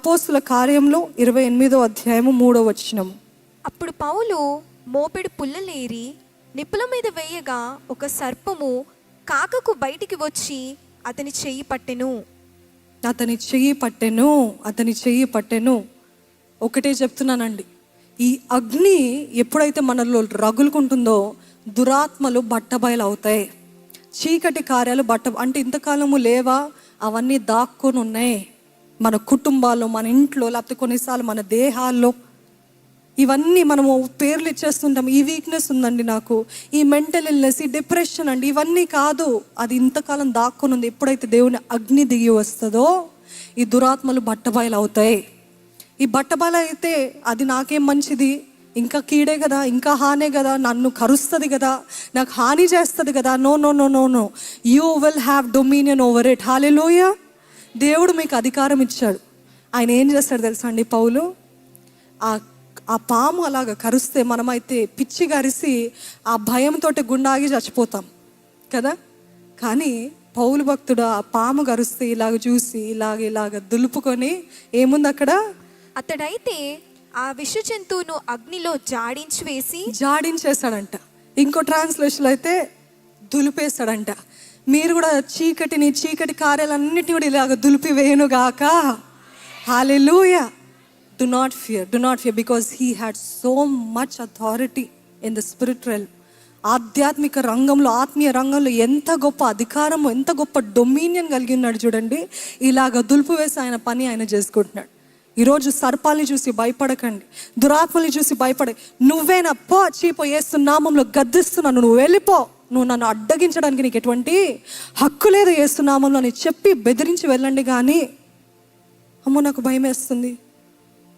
అపోస్తుల కార్యంలో 28వ అధ్యాయము 3వ వచనం. అప్పుడు పౌలు మోపెడు పుల్లలేరి నిప్పుల మీద వేయగా ఒక సర్పము కాకకు బయటికి వచ్చి అతని చెయ్యి పట్టెను. అతని చెయ్యి పట్టెను. ఒకటే చెప్తున్నానండి, ఈ అగ్ని ఎప్పుడైతే మనలో రగులుకుంటుందో దురాత్మలు బట్టబయలు అవుతాయి. చీకటి కార్యాలు అంటే ఇంతకాలము లేవా, అవన్నీ దాక్కొని ఉన్నాయి మన కుటుంబాల్లో, మన ఇంట్లో, లేకపోతే కొన్నిసార్లు మన దేహాల్లో. ఇవన్నీ మనము పేర్లు ఇచ్చేస్తుంటాం. ఈ వీక్నెస్ ఉందండి నాకు, ఈ మెంటల్ ఇల్నెస్, ఈ డిప్రెషన్ అండి, ఇవన్నీ కాదు. అది ఇంతకాలం దాక్కొని ఉంది. ఎప్పుడైతే దేవుని అగ్ని దిగి వస్తుందో ఈ దురాత్మలు బట్టబయలు అవుతాయి. ఈ బట్టబయలు అయితే అది నాకేం మంచిది, ఇంకా కీడే కదా, ఇంకా హానే కదా, నన్ను కరుస్తుంది కదా, నాకు హాని చేస్తుంది కదా. No no no no no, you will have dominion over it. Hallelujah. దేవుడు మీకు అధికారం ఇచ్చాడు. ఆయన ఏం చేస్తాడు తెలుసా అండి, పౌలు ఆ పాము అలాగ కరుస్తే మనమైతే పిచ్చి కరిసి ఆ భయంతో గుండాగి చచ్చిపోతాం కదా. కానీ పౌలు భక్తుడు ఆ పాము కరుస్తే ఇలాగ చూసి ఇలాగ దులుపుకొని ఏముంది అక్కడ, అతడైతే ఆ విష జంతువును అగ్నిలో జాడించేస్తాడంట. ఇంకో ట్రాన్స్లేషన్ అయితే దులిపేస్తాడంట. మీరు కూడా చీకటి కార్యాలన్నిటిని కూడా ఇలాగ దులిపి వేయనుగాక. హల్లెలూయా. Do not fear because he had so much authority in the spiritual realm. ఆధ్యాత్మిక రంగంలో, ఆత్మీయ రంగంలో ఎంత గొప్ప అధికారము, ఎంత గొప్ప డొమినియన్ కలిగి ఉన్నాడు చూడండి. ఇలాగ దులుపు వేసి ఆయన పని ఆయన చేసుకుంటున్నాడు. ఈరోజు సర్పాలని చూసి భయపడకండి, దురాత్మల్ని చూసి నువ్వేనా పో, చీపో, యేసు నామంలో గద్దిస్తున్నాను, నువ్వు వెళ్ళిపో, నువ్వు నన్ను అడ్డగించడానికి నీకు ఎటువంటి హక్కు లేదు యేసు నామంలో అని చెప్పి బెదిరించి వెళ్ళండి. కానీ అమ్మో నాకు భయం వేస్తుంది,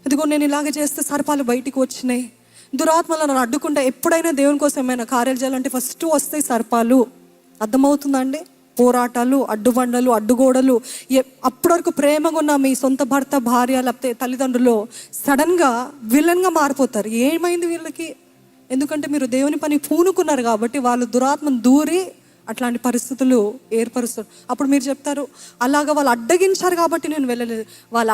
ఇదిగో నేను ఇలాగ చేస్తే సర్పాలు బయటికి వచ్చినాయి, దురాత్మలు నన్ను అడ్డుకుంటా. ఎప్పుడైనా దేవుని కోసం ఏమైనా కార్యాలు చేయాలంటే ఫస్ట్ వస్తాయి సర్పాలు. అర్థమవుతుందా అండి? పోరాటాలు, అడ్డుబండలు, అడ్డుగోడలు. అప్పటి వరకు ప్రేమగా ఉన్న మీ సొంత భర్త, భార్య, లేకపోతే తల్లిదండ్రులు సడన్గా విలన్గా మారిపోతారు. ఏమైంది వీళ్ళకి? ఎందుకంటే మీరు దేవుని పని పూనుకున్నారు కాబట్టి వాళ్ళు దురాత్మను దూరి అట్లాంటి పరిస్థితులు ఏర్పరుస్తారు. అప్పుడు మీరు చెప్తారు, అలాగా వాళ్ళు అడ్డగించారు కాబట్టి నేను వెళ్ళలేదు. వాళ్ళు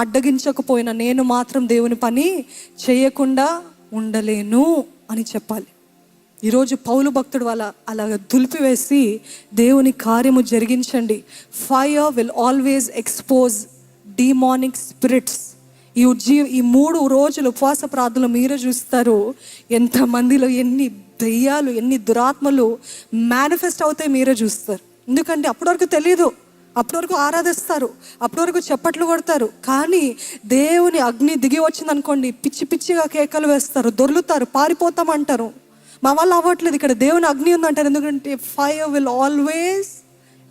అడ్డగించకపోయినా నేను మాత్రం దేవుని పని చేయకుండా ఉండలేను అని చెప్పాలి. ఈరోజు పౌలు భక్తుడు వాళ్ళ అలాగ దులిపివేసి దేవుని కార్యము జరిగించండి. Fire will always expose డీమానిక్ spirits. ఈ 3 రోజులు ఉపవాస ప్రార్థనలు మీరే చూస్తారు, ఎంతమందిలో ఎన్ని దెయ్యాలు, ఎన్ని దురాత్మలు మేనిఫెస్ట్ అవుతాయి మీరే చూస్తారు. ఎందుకంటే అప్పటి వరకు తెలీదు, అప్పటి వరకు ఆరాధిస్తారు, అప్పటి వరకు చప్పట్లు కొడతారు. కానీ దేవుని అగ్ని దిగి వచ్చింది అనుకోండి, పిచ్చి పిచ్చిగా కేకలు వేస్తారు, దొర్లుతారు, పారిపోతామంటారు. మా వల్ల అవ్వట్లేదు, ఇక్కడ దేవుని అగ్ని ఉందంటారు. ఎందుకంటే fire will always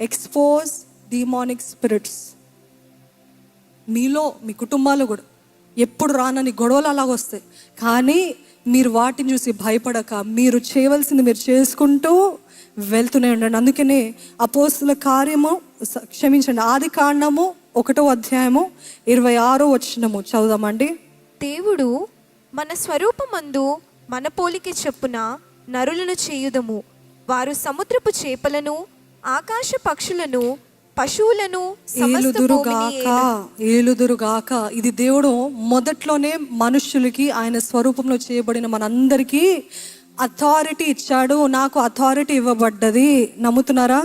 expose డీమానిక్ spirits. మీలో, మీ కుటుంబాలు కూడా ఎప్పుడు రానని గొడవలు అలాగ వస్తాయి. కానీ మీరు వాటిని చూసి భయపడక మీరు చేయవలసింది మీరు చేసుకుంటూ వెళ్తూనే ఉండండి. అందుకనే అపోస్తుల కార్యము ఆది కాండము 1వ అధ్యాయము 26వ వచనము చదువుదామండి. దేవుడు మన స్వరూపమందు మన పోలిక చొప్పున నరులను చేయుదము, వారు సముద్రపు చేపలను, ఆకాశ పక్షులను, పశువులను ఏలుదురుగాక. ఇది దేవుడు మొదట్లోనే మనుష్యులకి ఆయన స్వరూపంలో చేయబడిన మనందరికీ అథారిటీ ఇచ్చాడు. నాకు అథారిటీ ఇవ్వబడ్డది. నమ్ముతున్నారా?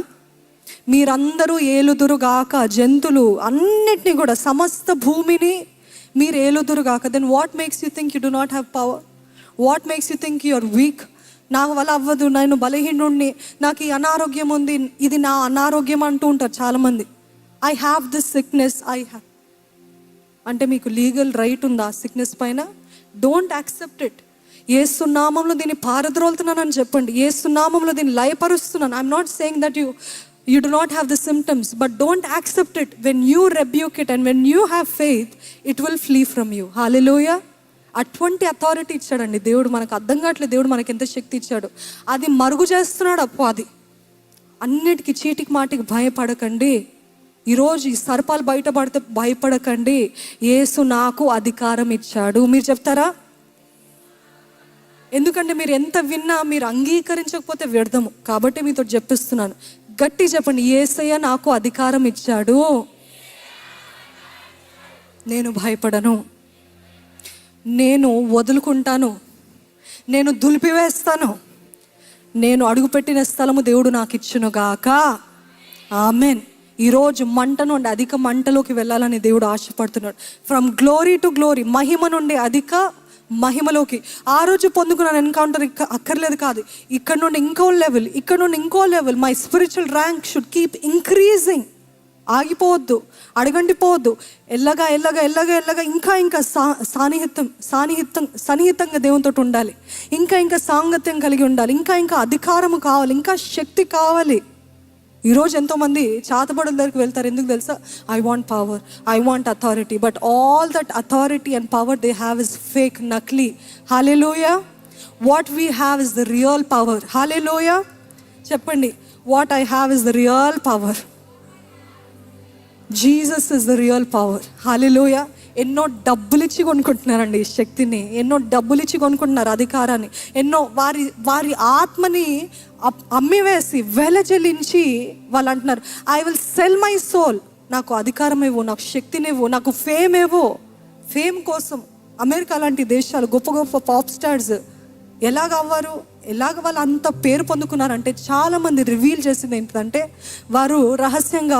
మీరందరూ ఏలుదురుగాక. జంతువులు అన్నిటినీ కూడా, సమస్త భూమిని మీరు ఏలుదురుగాక. Then what makes you think you do not have power? What makes you think you are weak? నాకు వల్ల అవ్వదు, నేను బలహీనుడిని, నాకు ఈ అనారోగ్యం ఉంది, ఇది నా అనారోగ్యం అంటూ ఉంటారు చాలామంది. ఐ హ్యావ్ దిస్ సిక్నెస్, అంటే మీకు లీగల్ రైట్ ఉందా సిక్నెస్ పైన? Don't accept it. యేసు నామంలో దీన్ని పారద్రోలుతున్నానని చెప్పండి. యేసు నామంలో దీన్ని లయపరుస్తున్నాను. I'm not saying that you do not have the symptoms, but don't accept it. When you rebuke it and when you have faith, it will flee from you. Hallelujah. అటువంటి authority ఇచ్చాడండి దేవుడు. మనకు అర్థం కావట్లేదు దేవుడు మనకి ఎంత శక్తి ఇచ్చాడు. అది మరుగు చేస్తున్నాడు అది. అన్నిటికీ చీటికి మాటికి భయపడకండి. ఈరోజు ఈ సర్పాలు బయటపడితే భయపడకండి. యేసు నాకు అధికారం ఇచ్చాడు. మీరు చెప్తారా? ఎందుకంటే మీరు ఎంత విన్నా మీరు అంగీకరించకపోతే వ్యర్థము. కాబట్టి మీతో చెప్పిస్తున్నాను, గట్టి చెప్పండి, యేసయ్య నాకు అధికారం ఇచ్చాడు. నేను భయపడను, నేను వదులుకుంటాను, నేను దులిపివేస్తాను, నేను అడుగుపెట్టిన స్థలము దేవుడు నాకు ఇచ్చును గాక. ఆమెన్. ఈరోజు మంట నుండి అధిక మంటలోకి వెళ్ళాలని దేవుడు ఆశపడుతున్నాడు. ఫ్రమ్ గ్లోరీ టు గ్లోరీ, మహిమ నుండి అధిక మహిమలోకి. ఆ రోజు పొందుకున్న ఎన్కౌంటర్ అక్కర్లేదు కాదు, ఇక్కడ నుండి ఇంకో లెవెల్, ఇక్కడ నుండి ఇంకో level. My spiritual rank should keep increasing. ఆగిపోవద్దు, అడగండిపోవద్దు. ఎల్లగా ఎల్లగా ఎల్లగా ఎల్లగా ఇంకా ఇంకా సన్నిహితంగా దేవునితో ఉండాలి, ఇంకా ఇంకా సాంగత్యం కలిగి ఉండాలి, ఇంకా ఇంకా అధికారము కావాలి, ఇంకా శక్తి కావాలి. ఈరోజు ఎంతోమంది చాతబడుల దగ్గరికి వెళ్తారు. ఎందుకు తెలుసా? I want power, I want authority. But all that authority and power they have is fake, నకిలీ. Hallelujah. What we have is the real power. Hallelujah. చెప్పండి, what I have is the real power. Jesus is the real power. Hallelujah. ఎన్నో డబ్బులు ఇచ్చి కొనుక్కుంటున్నారండి ఈ శక్తిని, ఎన్నో డబ్బులు ఇచ్చి కొనుక్కుంటున్నారు అధికారాన్ని, ఎన్నో వారి ఆత్మని అమ్మివేసి వెలజలించి వాళ్ళు అంటున్నారు, I will sell my soul. నాకు అధికారం ఇవ్వు, నాకు శక్తినివ్వు, నాకు ఫేమ్ ఇవ్వు. ఫేమ్ కోసం అమెరికా లాంటి దేశాలు గొప్ప గొప్ప పాప్ స్టార్స్ ఎలాగ వాళ్ళు అంత పేరు పొందుకున్నారంటే, చాలామంది రివీల్ చేసింది ఏంటంటే, వారు రహస్యంగా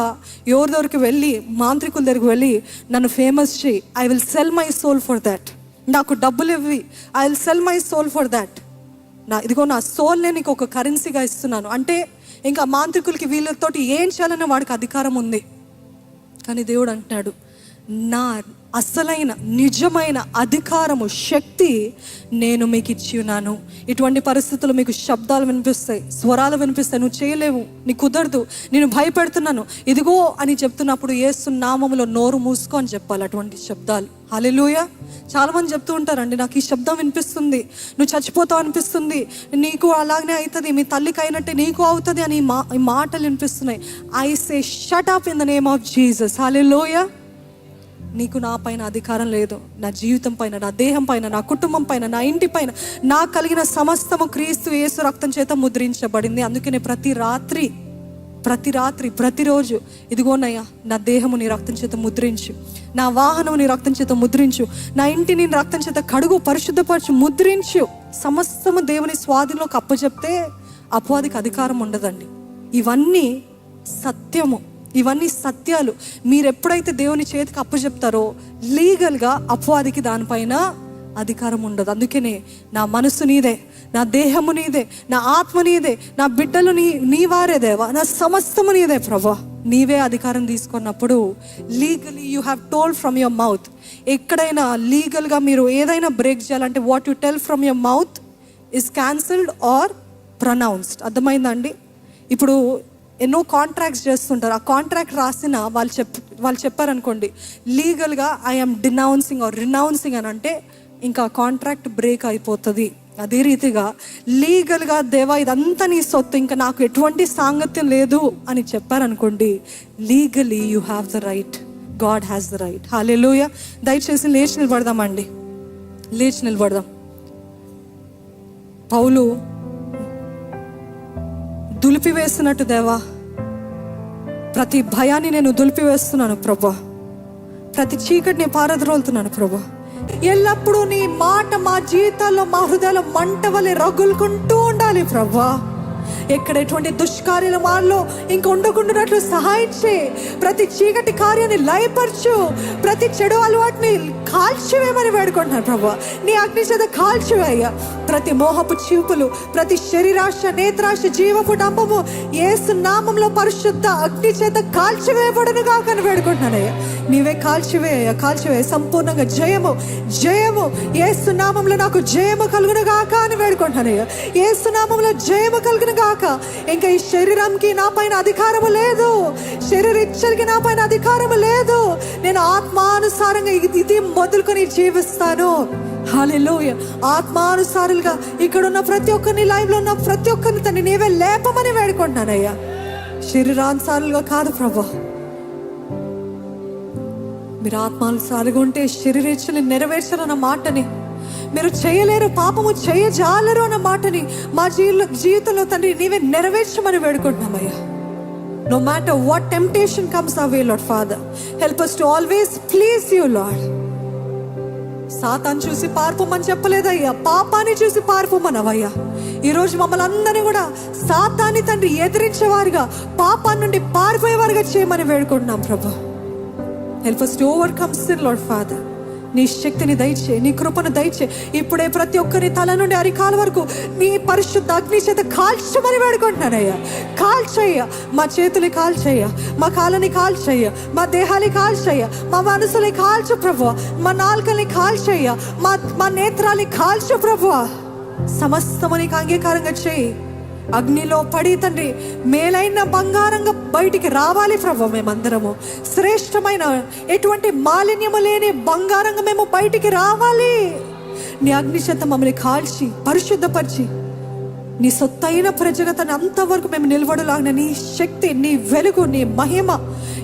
ఎవరి దగ్గరికి వెళ్ళి, మాంత్రికుల దగ్గరికి వెళ్ళి, నన్ను ఫేమస్ చేయి, I will sell my soul for that. నాకు డబ్బులు ఇవ్వి, I will sell my soul for that. ఇదిగో నా సోల్నే నీకు ఒక కరెన్సీగా ఇస్తున్నాను అంటే, ఇంకా మాంత్రికులకి వీళ్ళతోటి ఏం చేయాలనే వాడికి అధికారం ఉంది. కానీ దేవుడు అంటున్నాడు, నా అసలైన నిజమైన అధికారము, శక్తి నేను మీకు ఇచ్చి ఉన్నాను. ఇటువంటి పరిస్థితుల్లో మీకు శబ్దాలు వినిపిస్తాయి, స్వరాలు వినిపిస్తాయి, నువ్వు చేయలేవు, నీకు కుదరదు, నేను భయపెడుతున్నాను, ఇదిగో అని చెప్తున్నప్పుడు యేసు నామములో నోరు మూసుకో అని చెప్పాలి అటువంటి శబ్దాలు. హల్లెలూయా. చాలామంది చెప్తూ ఉంటారండి, నాకు ఈ శబ్దం వినిపిస్తుంది, నువ్వు చచ్చిపోతావు అనిపిస్తుంది, నీకు అలాగనే అవుతుంది, మీ తల్లికి అయినట్టే నీకు అవుతుంది అని ఈ మాటలు వినిపిస్తున్నాయి. I say shut up in the name of Jesus. Hallelujah. నీకు నా పైన అధికారం లేదు, నా జీవితం పైన, నా దేహం పైన, నా కుటుంబం పైన, నా ఇంటి పైన, నాకు కలిగిన సమస్తము క్రీస్తు యేసు రక్తం చేత ముద్రించబడింది. అందుకనే ప్రతిరోజు ఇదిగోనయ్యా, నా దేహము నీ రక్తం చేత ముద్రించు, నా వాహనము నీ రక్తం చేత ముద్రించు, నా ఇంటిని నీ రక్తం చేత కడుగు, పరిశుద్ధపరచు, ముద్రించు. సమస్తము దేవుని స్వాధీనంలోకి అప్పచెప్తే అపవాదికి అధికారం ఉండదండి. ఇవన్నీ సత్యము, ఇవన్నీ సత్యాలు. మీరు ఎప్పుడైతే దేవుని చేతికి అప్పచెప్తారో లీగల్గా అపవాదికి దానిపైన అధికారం ఉండదు. అందుకనే నా మనసు నీదే, నా దేహము నీదే, నా ఆత్మ నీదే, నా బిడ్డలు నీ వారే దేవా, నా సమస్తము నీదే ప్రభా. నీవే అధికారం తీసుకున్నప్పుడు legally you have told from your mouth. ఎక్కడైనా లీగల్గా మీరు ఏదైనా బ్రేక్ చేయాలంటే what you tell from your mouth is cancelled or pronounced. అర్థమైందండి? ఇప్పుడు ఎన్నో కాంట్రాక్ట్స్ చేస్తుంటారు, ఆ కాంట్రాక్ట్ రాసిన వాళ్ళు చెప్పారనుకోండి, లీగల్గా ఐఎమ్ డినౌన్సింగ్ ఆర్ రినౌన్సింగ్ అని అంటే ఇంకా కాంట్రాక్ట్ బ్రేక్ అయిపోతుంది. అదే రీతిగా లీగల్గా దేవా ఇదంతా నీ సొత్తు, ఇంకా నాకు ఎటువంటి సాంగత్యం లేదు అని చెప్పారనుకోండి, legally you have the right, God has the right. Hallelujah. దయచేసి లేచి నిలబడదాం. పౌలు దులిపివేస్తున్నట్టు, దేవా ప్రతి భయాన్ని నేను దులిపివేస్తున్నాను ప్రభా, ప్రతి చీకటిని పారద్రోలుతున్నాను ప్రభా. ఎల్లప్పుడూ నీ మాట మా జీవితాల్లో, మా హృదయాల్లో మంట వలె రగులుకుంటూ ఉండాలి ప్రభా. ఎక్కడ ఎటువంటి దుష్కార్యాలు మాలో ఇంక ఉండకుండాట్లు సహాయం చేయి. ప్రతి చీకటి కార్యాన్ని లయపరచు, ప్రతి చెడు అలవాటుని కాల్చివేయమని వేడుకుంటున్నాను ప్రభా. నీ అగ్ని చేత కాల్చివేయ ప్రతి మోహపు చూపులు, ప్రతి శరీరాశ, నేత్రాశ, జీవపు డంబము యేసు నామంలో పరిశుద్ధ అగ్ని చేత కాల్చివేయబడును గాక అని వేడుకుంటున్నానయ్యా. నీవే కాల్చివేయ సంపూర్ణంగా జయము యేసు నామంలో నాకు జయము కలుగును గాక అని వేడుకుంటున్నానయ్యా. యేసు నామంలో జయము కలుగును గాక. ఇంకా ఈ శరీరంకి నా పైన అధికారము లేదు, శరీరిచ్చలకి నా పైన అధికారము లేదు. నేను ఆత్మానుసారంగా ఇది మొదలుకొని జీవిస్తాను. హల్లెలూయా. ఆత్మానుసారులుగా ఇక్కడున్న ప్రతి ఒక్కరిని, లైవ్లో ఉన్న ప్రతి ఒక్కరిని తండ్రి నీవే లేపమని వేడుకుంటున్నానయ్యా. శరీరానుసారులుగా కాదు ప్రభా. మీరు ఆత్మానుసారుగా ఉంటే శరీరేచ్ఛని నెరవేర్చరన్న మాటని, మీరు చేయలేరు, పాపము చేయజాలరు అన్న మాటని మా జీవితంలో తండ్రి నీవే నెరవేర్చమని వేడుకుంటున్నామయ్యా. No matter what temptation comes our way, Lord Father, help us to always please you, Lord. సాతాను చూసి పారిపోమని చెప్పలేదయ్యా, పాపాన్ని చూసి పారిపోమనవయ్యా. ఈరోజు మమ్మల్ని అందరినీ కూడా సాతాన్ని తండ్రి ఎదిరించేవారుగా, పాపాన్ని నుండి పారిపోయేవారుగా చేయమని వేడుకుంటున్నాం ప్రభు. Help us to overcome sin, Lord Father. నీ శక్తిని దయచే, నీ కృపను దయచే. ఇప్పుడే ప్రతి ఒక్కరి తల నుండి అరికాల వరకు నీ పరిశుద్ధ అగ్ని చేత కాల్చమని వేడుకుంటున్నానయ్యా. కాల్చయ్యా, మా చేతులు కాల్చయ్యా, మా కాళ్ళని కాల్చయ్యా, మా దేహాన్ని కాల్చయ్యా, మా మనసుని కాల్చు ప్రభువా, మా నాలుకల్ని కాల్చయ్యా, మా నేత్రాన్ని కాల్చు ప్రభువా. సమస్తము నీకు అంగీకారంగా చేయి. అగ్నిలో పడి తండ్రి మేలైన బంగారంగా బయటికి రావాలి ప్రభు. మేమందరము శ్రేష్టమైన ఎటువంటి మాలిన్యము లేని బంగారంగా మేము బయటికి రావాలి. నీ అగ్ని చేత మమ్మల్ని కాల్చి పరిశుద్ధపరిచి నీ సొత్తైన ప్రజగా తన అంతవరకు మేము నిలబడలాగిన నీ శక్తి, నీ వెలుగు, నీ మహిమ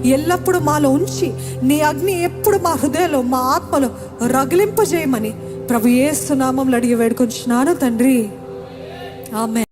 ఎల్లప్పుడూ మాలో ఉంచి నీ అగ్ని ఎప్పుడు మా హృదయంలో, మా ఆత్మలో రగిలింపజేయమని ప్రభు యేసు నామములో అడిగి వేడుకొంచున్నాను తండ్రి. ఆమేన్.